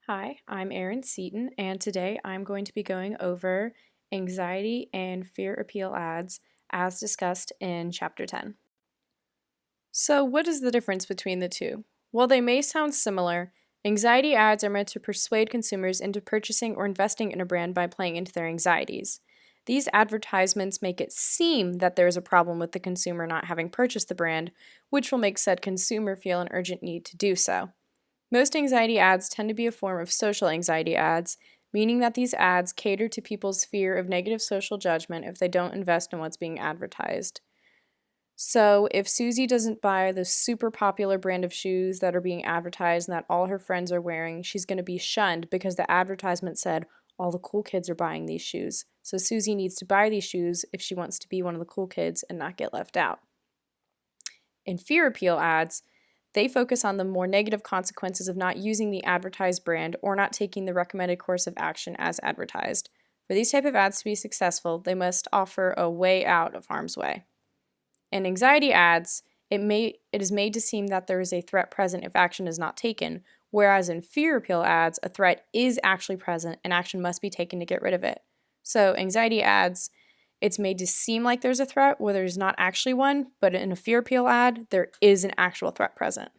Hi, I'm Erin Seaton, and today I'm going to be going over anxiety and fear appeal ads as discussed in Chapter 10. So, what is the difference between the two? While they may sound similar, anxiety ads are meant to persuade consumers into purchasing or investing in a brand by playing into their anxieties. These advertisements make it seem that there is a problem with the consumer not having purchased the brand, which will make said consumer feel an urgent need to do so. Most anxiety ads tend to be a form of social anxiety ads, meaning that these ads cater to people's fear of negative social judgment if they don't invest in what's being advertised. So, if Susie doesn't buy the super popular brand of shoes that are being advertised and that all her friends are wearing, she's going to be shunned because the advertisement said all the cool kids are buying these shoes. So, Susie needs to buy these shoes if she wants to be one of the cool kids and not get left out. In fear appeal ads, they focus on the more negative consequences of not using the advertised brand or not taking the recommended course of action as advertised. For these type of ads to be successful, they must offer a way out of harm's way. In anxiety ads, it is made to seem that there is a threat present if action is not taken, whereas in fear appeal ads, a threat is actually present and action must be taken to get rid of it. So, anxiety ads, it's made to seem like there's a threat where there's not actually one, but in a fear appeal ad, there is an actual threat present.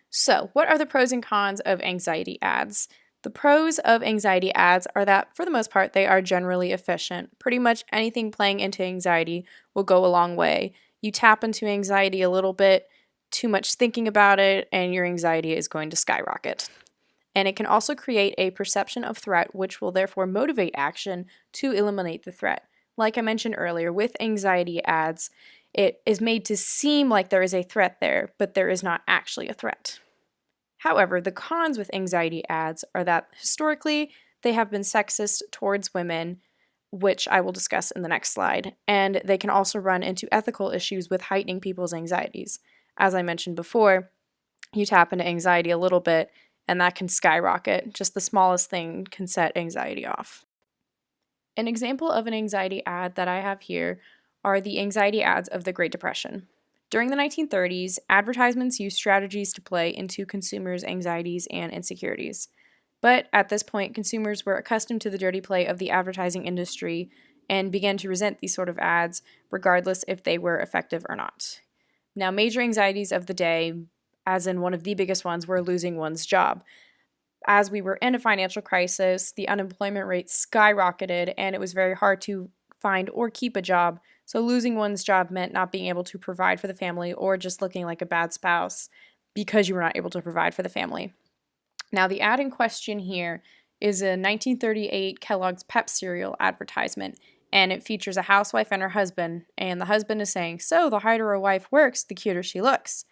So, what are the pros and cons of anxiety ads? The pros of anxiety ads are that, for the most part, they are generally efficient. Pretty much anything playing into anxiety will go a long way. You tap into anxiety a little bit, too much thinking about it, and your anxiety is going to skyrocket. And it can also create a perception of threat, which will therefore motivate action to eliminate the threat. Like I mentioned earlier, with anxiety ads, it is made to seem like there is a threat there, but there is not actually a threat. However, the cons with anxiety ads are that historically they have been sexist towards women, which I will discuss in the next slide, and they can also run into ethical issues with heightening people's anxieties. As I mentioned before, you tap into anxiety a little bit, and that can skyrocket. Just the smallest thing can set anxiety off. An example of an anxiety ad that I have here are the anxiety ads of the Great Depression. During the 1930s, advertisements used strategies to play into consumers' anxieties and insecurities. But at this point, consumers were accustomed to the dirty play of the advertising industry and began to resent these sort of ads, regardless if they were effective or not. Now, major anxieties of the day, as in one of the biggest ones, were losing one's job. As we were in a financial crisis, the unemployment rate skyrocketed and it was very hard to find or keep a job. So losing one's job meant not being able to provide for the family or just looking like a bad spouse because you were not able to provide for the family. Now, the ad in question here is a 1938 Kellogg's Pep cereal advertisement, and it features a housewife and her husband, and the husband is saying, "So, the harder a wife works, the cuter she looks."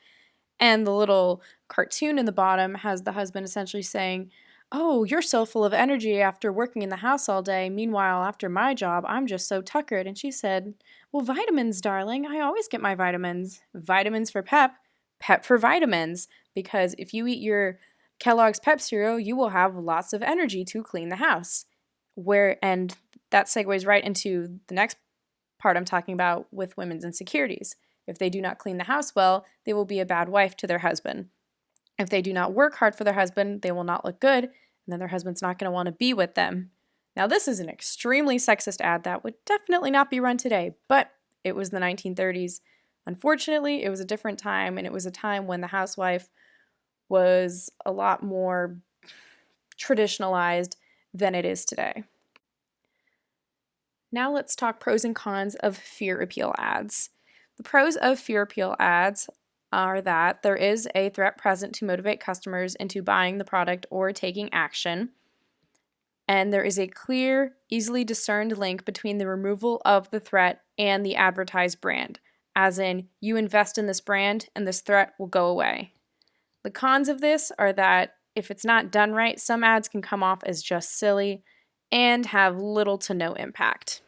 And the little cartoon in the bottom has the husband essentially saying, "Oh, you're so full of energy after working in the house all day. Meanwhile, after my job, I'm just so tuckered." And she said, "Well, vitamins, darling. I always get my vitamins. Vitamins for Pep, Pep for vitamins. Because if you eat your Kellogg's Pep cereal, you will have lots of energy to clean the house." And that segues right into the next part I'm talking about with women's insecurities. If they do not clean the house well, they will be a bad wife to their husband. If they do not work hard for their husband, they will not look good, and then their husband's not going to want to be with them. Now, this is an extremely sexist ad that would definitely not be run today, but it was the 1930s. Unfortunately, it was a different time, and it was a time when the housewife was a lot more traditionalized than it is today. Now let's talk pros and cons of fear appeal ads. The pros of fear appeal ads are that there is a threat present to motivate customers into buying the product or taking action, and there is a clear, easily discerned link between the removal of the threat and the advertised brand, as in, you invest in this brand and this threat will go away. The cons of this are that if it's not done right, some ads can come off as just silly and have little to no impact.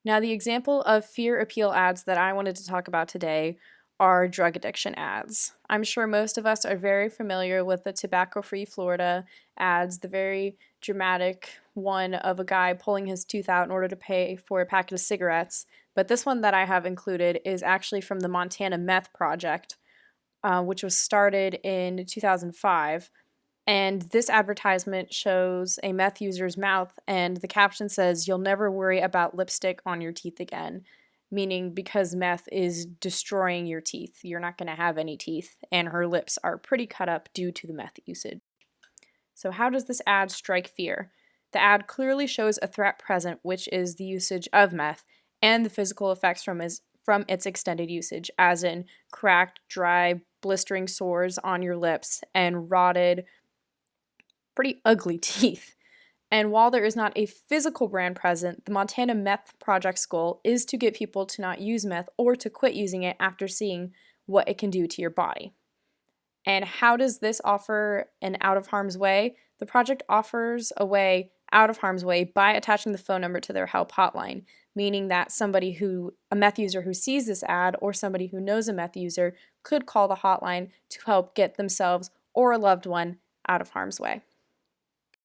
Now, the example of fear appeal ads that I wanted to talk about today are drug addiction ads. I'm sure most of us are very familiar with the tobacco-free Florida ads, the very dramatic one of a guy pulling his tooth out in order to pay for a packet of cigarettes. But this one that I have included is actually from the Montana Meth Project, which was started in 2005. And this advertisement shows a meth user's mouth, and the caption says, "You'll never worry about lipstick on your teeth again," meaning because meth is destroying your teeth, you're not going to have any teeth, and her lips are pretty cut up due to the meth usage. So, how does this ad strike fear? The ad clearly shows a threat present, which is the usage of meth and the physical effects from its extended usage, as in cracked, dry, blistering sores on your lips and rotted, pretty ugly teeth. And while there is not a physical brand present, the Montana Meth Project's goal is to get people to not use meth or to quit using it after seeing what it can do to your body. And how does this offer an out of harm's way? The project offers a way out of harm's way by attaching the phone number to their help hotline, meaning that a meth user who sees this ad or somebody who knows a meth user could call the hotline to help get themselves or a loved one out of harm's way.